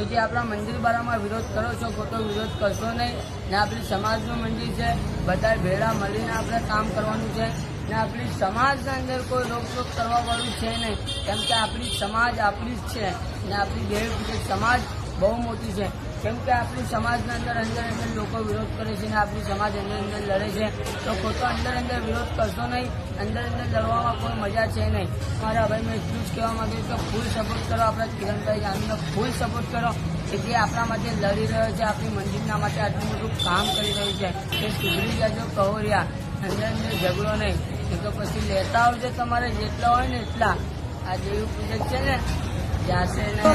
તો જે આપણા મંદિર બારામાં વિરોધ કરો છો ખોટો વિરોધ કરશો નહીં ને આપણી સમાજનું મંદિર છે, બધા ભેળા મળીને આપણે કામ કરવાનું છે ને આપણી સમાજના અંદર કોઈ રોકટોક કરવા વાળું છે નહીં, કેમ કે આપણી સમાજ આપણી જ છે ને આપણી દેવ સમાજ બહુ મોટી છે, કેમ કે આપણી સમાજના અંદર લોકો વિરોધ કરે છે ને આપણી સમાજ અંદર લડે છે, તો ખોટો અંદર વિરોધ કરશો નહીં, અંદર લડવામાં કોઈ મજા છે નહીં। મારા ભાઈ મેં એટલું જ કહેવા માંગુ છું કે ફૂલ સપોર્ટ કરો આપણા કિરણભાઈ જાનવીનો, ફૂલ સપોર્ટ કરો કે જે આપણા માટે લડી રહ્યો છે, આપણી મંદિરના માટે આટલું મોટું કામ કરી રહ્યું છે, એ સુધરી જાજો કહો અંદર ઝઘડો નહીં, એ તો પછી લેતા આવજો તમારે જેટલા હોય ને એટલા। આ જેવું પ્રોજેક્ટ છે ને જાશે નહીં।